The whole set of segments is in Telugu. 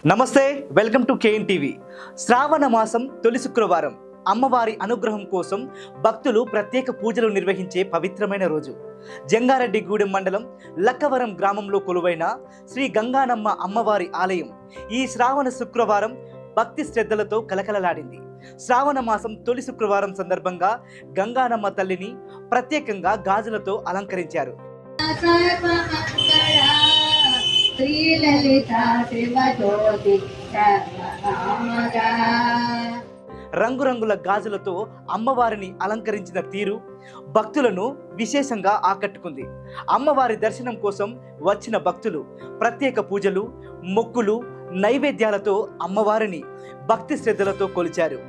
నమస్తే, వెల్కమ్ టు కేఎన్ టీవీ. శ్రావణ మాసం తొలి శుక్రవారం అమ్మవారి అనుగ్రహం కోసం భక్తులు ప్రత్యేక పూజలు నిర్వహించే పవిత్రమైన రోజు. జంగారెడ్డిగూడెం మండలం లక్కవరం గ్రామంలో కొలువైన శ్రీ గంగానమ్మ అమ్మవారి ఆలయం ఈ శ్రావణ శుక్రవారం భక్తి శ్రద్ధలతో కలకలలాడింది. శ్రావణ మాసం తొలి శుక్రవారం సందర్భంగా గంగానమ్మ తల్లిని ప్రత్యేకంగా గాజులతో అలంకరించారు. రంగురంగుల గాజులతో అమ్మవారిని అలంకరించిన తీరు భక్తులను విశేషంగా ఆకట్టుకుంది. అమ్మవారి దర్శనం కోసం వచ్చిన భక్తులు ప్రత్యేక పూజలు, మొక్కులు, నైవేద్యాలతో అమ్మవారిని భక్తి శ్రద్ధలతో కొలిచారు.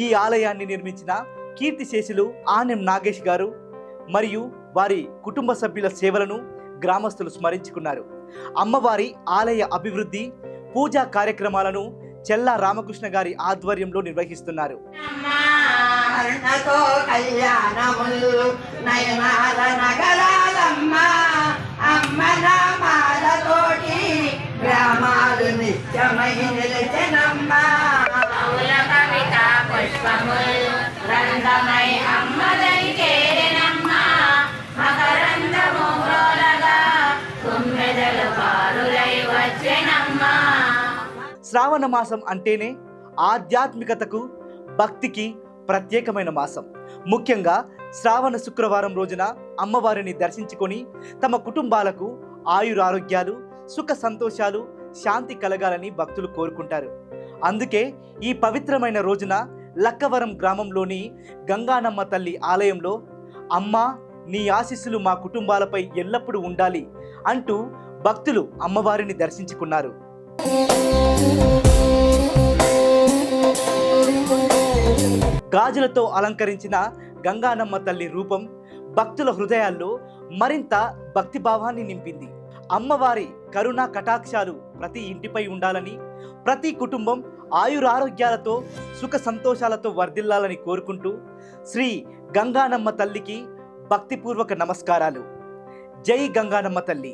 ఈ ఆలయాన్ని నిర్మించిన కీర్తిశేషులు ఆనెం నాగేష్ గారు మరియు వారి కుటుంబ సభ్యుల సేవలను గ్రామస్తులు స్మరించుకున్నారు. అమ్మవారి ఆలయ అభివృద్ధి, పూజా కార్యక్రమాలను చెల్లా రామకృష్ణ గారి ఆధ్వర్యంలో నిర్వహిస్తున్నారు. శ్రావణ మాసం అంటేనే ఆధ్యాత్మికతకు, భక్తికి ప్రత్యేకమైన మాసం. ముఖ్యంగా శ్రావణ శుక్రవారం రోజున అమ్మవారిని దర్శించుకొని తమ కుటుంబాలకు ఆయురారోగ్యాలు, సుఖ సంతోషాలు, శాంతి కలగాలని భక్తులు కోరుకుంటారు. అందుకే ఈ పవిత్రమైన రోజున లక్కవరం గ్రామంలోని గంగానమ్మ తల్లి ఆలయంలో అమ్మా, నీ ఆశీస్సులు మా కుటుంబాలపై ఎల్లప్పుడూ ఉండాలి అంటూ భక్తులు అమ్మవారిని దర్శించుకున్నారు. గాజులతో అలంకరించిన గంగానమ్మ తల్లి రూపం భక్తుల హృదయాల్లో మరింత భక్తిభావాన్ని నింపింది. అమ్మవారి కరుణా కటాక్షాలు ప్రతి ఇంటిపై ఉండాలని, ప్రతి కుటుంబం ఆయురారోగ్యాలతో, సుఖ సంతోషాలతో వర్ధిల్లాలని కోరుకుంటూ శ్రీ గంగానమ్మ తల్లికి భక్తిపూర్వక నమస్కారాలు. జై గంగానమ్మ తల్లి.